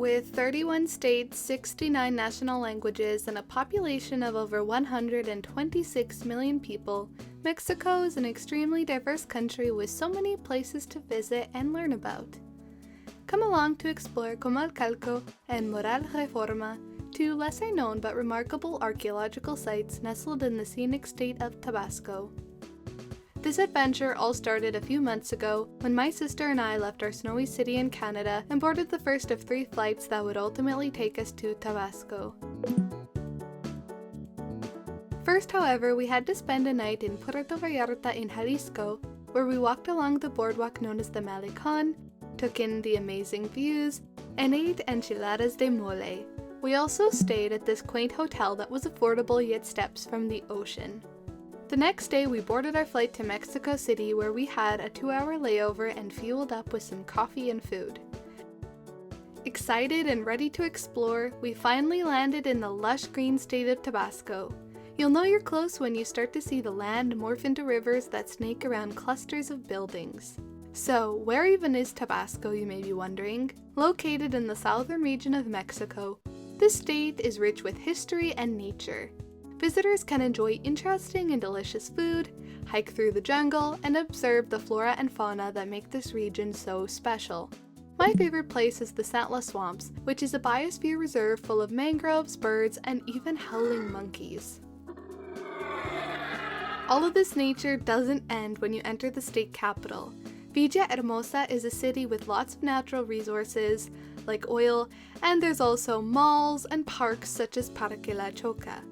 With 31 states, 69 national languages, and a population of over 126 million people, Mexico is an extremely diverse country with so many places to visit and learn about. Come along to explore Comalcalco and Moral-Reforma, two lesser known but remarkable archaeological sites nestled in the scenic state of Tabasco. This adventure all started a few months ago when my sister and I left our snowy city in Canada and boarded the first of 3 flights that would ultimately take us to Tabasco. First, however, we had to spend a night in Puerto Vallarta in Jalisco, where we walked along the boardwalk known as the Malecon, took in the amazing views, and ate enchiladas de mole. We also stayed at this quaint hotel that was affordable yet steps from the ocean. The next day we boarded our flight to Mexico City, where we had a 2-hour layover and fueled up with some coffee and food. Excited and ready to explore, we finally landed in the lush green state of Tabasco. You'll know you're close when you start to see the land morph into rivers that snake around clusters of buildings. So, where even is Tabasco, you may be wondering? Located in the southern region of Mexico, this state is rich with history and nature. Visitors can enjoy interesting and delicious food, hike through the jungle, and observe the flora and fauna that make this region so special. My favorite place is the Centla swamps, which is a biosphere reserve full of mangroves, birds, and even howling monkeys. All of this nature doesn't end when you enter the state capital. Villahermosa is a city with lots of natural resources, like oil, and there's also malls and parks such as Parque La Choca.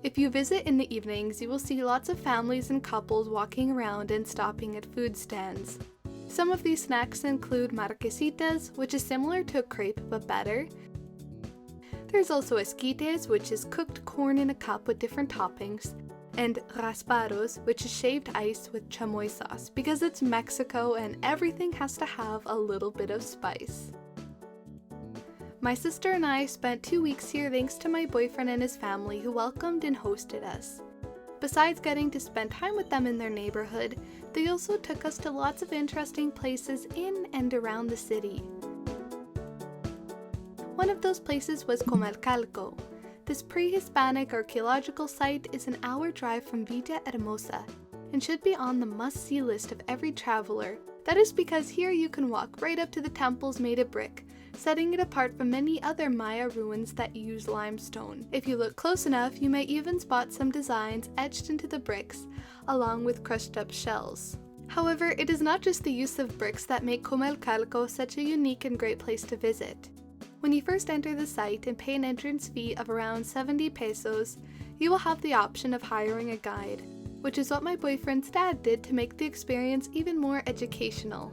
If you visit in the evenings, you will see lots of families and couples walking around and stopping at food stands. Some of these snacks include marquesitas, which is similar to a crepe but better. There's also esquites, which is cooked corn in a cup with different toppings, and raspados, which is shaved ice with chamoy sauce, because it's Mexico and everything has to have a little bit of spice. My sister and I spent 2 weeks here thanks to my boyfriend and his family who welcomed and hosted us. Besides getting to spend time with them in their neighborhood, they also took us to lots of interesting places in and around the city. One of those places was Comalcalco. This pre-Hispanic archaeological site is an hour drive from Villahermosa and should be on the must-see list of every traveler. That is because here you can walk right up to the temples made of brick, setting it apart from many other Maya ruins that use limestone. If you look close enough, you may even spot some designs etched into the bricks, along with crushed up shells. However, it is not just the use of bricks that make Comalcalco such a unique and great place to visit. When you first enter the site and pay an entrance fee of around 70 pesos, you will have the option of hiring a guide, which is what my boyfriend's dad did to make the experience even more educational.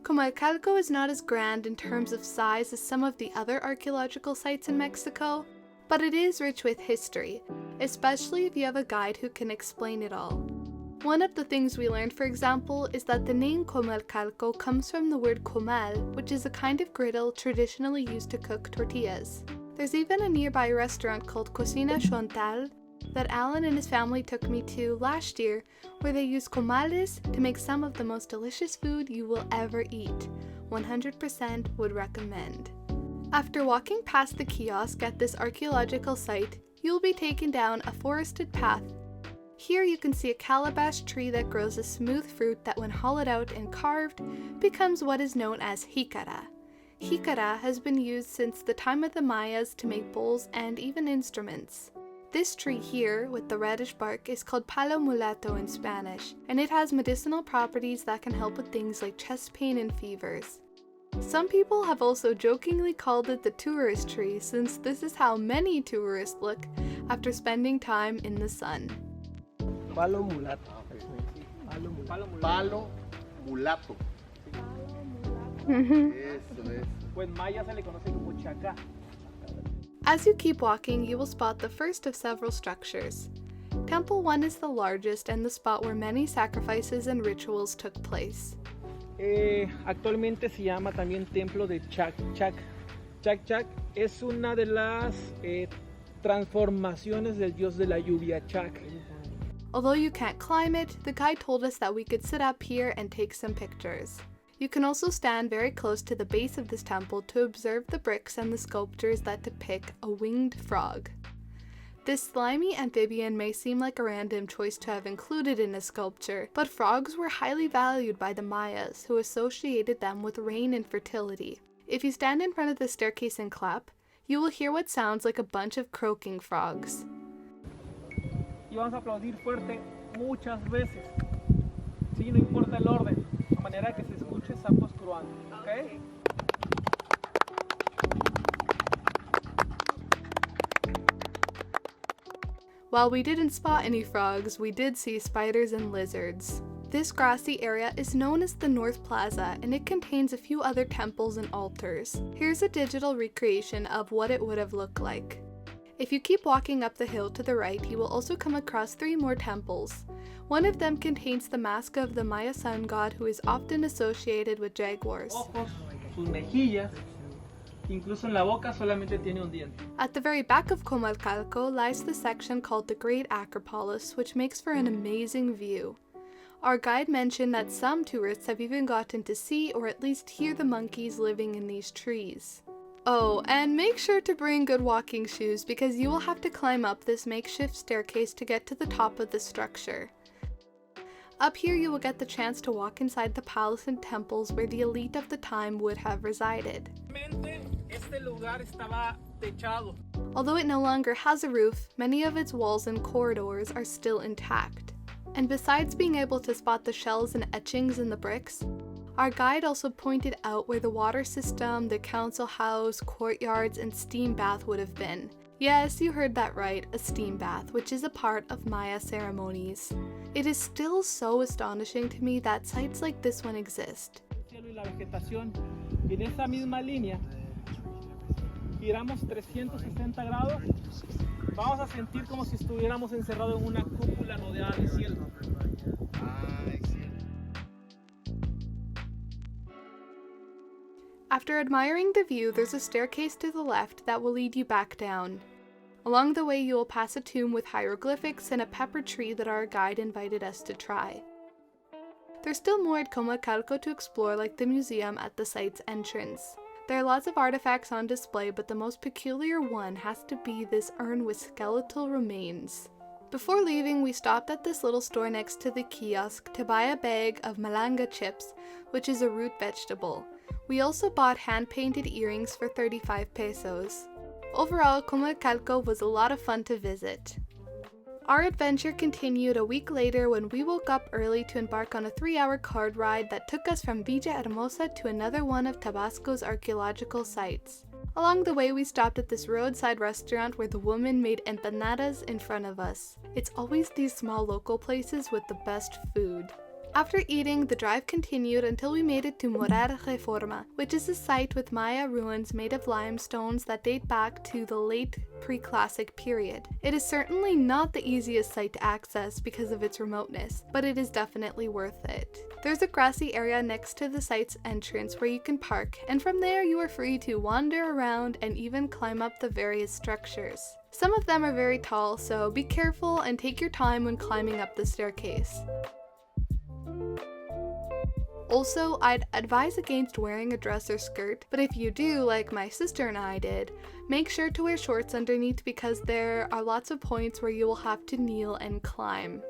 Comalcalco is not as grand in terms of size as some of the other archaeological sites in Mexico, but it is rich with history, especially if you have a guide who can explain it all. One of the things we learned, for example, is that the name Comalcalco comes from the word comal, which is a kind of griddle traditionally used to cook tortillas. There's even a nearby restaurant called Cocina Chontal that Alan and his family took me to last year, where they use comales to make some of the most delicious food you will ever eat. 100% would recommend. After walking past the kiosk at this archaeological site, you'll be taken down a forested path. Here you can see a calabash tree that grows a smooth fruit that, when hollowed out and carved, becomes what is known as jicara. Jicara has been used since the time of the Mayas to make bowls and even instruments. This tree here, with the reddish bark, is called palo mulato in Spanish, and it has medicinal properties that can help with things like chest pain and fevers. Some people have also jokingly called it the tourist tree, since this is how many tourists look after spending time in the sun. Palo mulato. Palo mulato. Eso es. Pues Maya se le conoce como chaca. As you keep walking, you will spot the first of several structures. Temple 1 is the largest and the spot where many sacrifices and rituals took place. Actualmente se llama también Templo de Chac Chac. Chac Chac es una de las transformaciones del dios de la lluvia Chac. Although you can't climb it, the guide told us that we could sit up here and take some pictures. You can also stand very close to the base of this temple to observe the bricks and the sculptures that depict a winged frog. This slimy amphibian may seem like a random choice to have included in a sculpture, but frogs were highly valued by the Mayas, who associated them with rain and fertility. If you stand in front of the staircase and clap, you will hear what sounds like a bunch of croaking frogs. Y vamos a aplaudir fuerte muchas veces. Sí, no importa el orden, de manera que se escuche sapos croando, ¿ok? While we didn't spot any frogs, we did see spiders and lizards. This grassy area is known as the North Plaza, and it contains a few other temples and altars. Here's a digital recreation of what it would have looked like. If you keep walking up the hill to the right, you will also come across 3 more temples. One of them contains the mask of the Maya sun god, who is often associated with jaguars. Ojos, sus mejillas, incluso en la boca solamente tiene un diente. At the very back of Comalcalco lies the section called the Great Acropolis, which makes for an amazing view. Our guide mentioned that some tourists have even gotten to see or at least hear the monkeys living in these trees. Oh, and make sure to bring good walking shoes because you will have to climb up this makeshift staircase to get to the top of the structure. Up here you will get the chance to walk inside the palace and temples where the elite of the time would have resided. Although it no longer has a roof, many of its walls and corridors are still intact. And besides being able to spot the shells and etchings in the bricks, our guide also pointed out where the water system, the council house, courtyards, and steam bath would have been. Yes, you heard that right, a steam bath, which is a part of Maya ceremonies. It is still so astonishing to me that sites like this one exist. Giramos 360 grados, vamos a sentir como si estuviéramos encerrados en una cúpula rodeada de cielo. After admiring the view, there's a staircase to the left that will lead you back down. Along the way, you will pass a tomb with hieroglyphics and a pepper tree that our guide invited us to try. There's still more at Comalcalco to explore, like the museum at the site's entrance. There are lots of artifacts on display, but the most peculiar one has to be this urn with skeletal remains. Before leaving, we stopped at this little store next to the kiosk to buy a bag of malanga chips, which is a root vegetable. We also bought hand-painted earrings for 35 pesos. Overall, Comalcalco was a lot of fun to visit. Our adventure continued a week later when we woke up early to embark on a 3-hour card ride that took us from Villahermosa to another one of Tabasco's archaeological sites. Along the way, we stopped at this roadside restaurant where the woman made empanadas in front of us. It's always these small local places with the best food. After eating, the drive continued until we made it to Moral-Reforma, which is a site with Maya ruins made of limestones that date back to the late pre-classic period. It is certainly not the easiest site to access because of its remoteness, but it is definitely worth it. There's a grassy area next to the site's entrance where you can park, and from there you are free to wander around and even climb up the various structures. Some of them are very tall, so be careful and take your time when climbing up the staircase. Also, I'd advise against wearing a dress or skirt, but if you do, like my sister and I did, make sure to wear shorts underneath because there are lots of points where you will have to kneel and climb.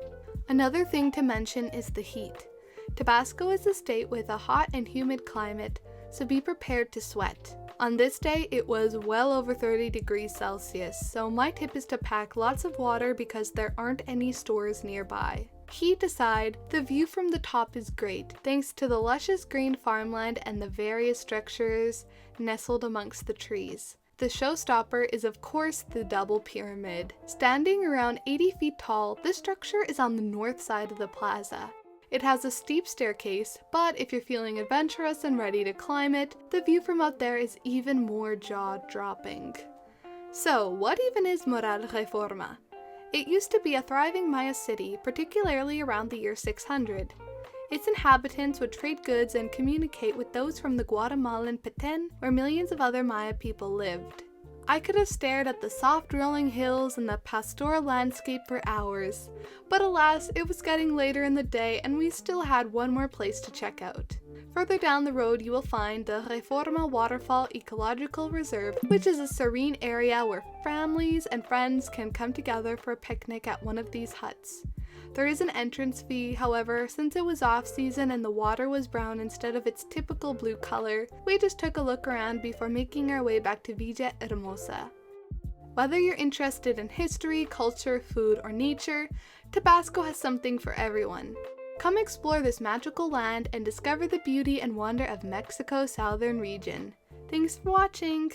Another thing to mention is the heat. Tabasco is a state with a hot and humid climate, so be prepared to sweat. On this day, it was well over 30 degrees Celsius, so my tip is to pack lots of water because there aren't any stores nearby. Heat aside, the view from the top is great, thanks to the luscious green farmland and the various structures nestled amongst the trees. The showstopper is of course the double pyramid. Standing around 80 feet tall, this structure is on the north side of the plaza. It has a steep staircase, but if you're feeling adventurous and ready to climb it, the view from out there is even more jaw-dropping. So, what even is Moral-Reforma? It used to be a thriving Maya city, particularly around the year 600. Its inhabitants would trade goods and communicate with those from the Guatemalan Petén, where millions of other Maya people lived. I could have stared at the soft rolling hills and the pastoral landscape for hours, but alas, it was getting later in the day and we still had one more place to check out. Further down the road you will find the Reforma Waterfall Ecological Reserve, which is a serene area where families and friends can come together for a picnic at one of these huts. There is an entrance fee, however, since it was off season and the water was brown instead of its typical blue color, we just took a look around before making our way back to Villahermosa. Whether you're interested in history, culture, food, or nature, Tabasco has something for everyone. Come explore this magical land and discover the beauty and wonder of Mexico's southern region. Thanks for watching!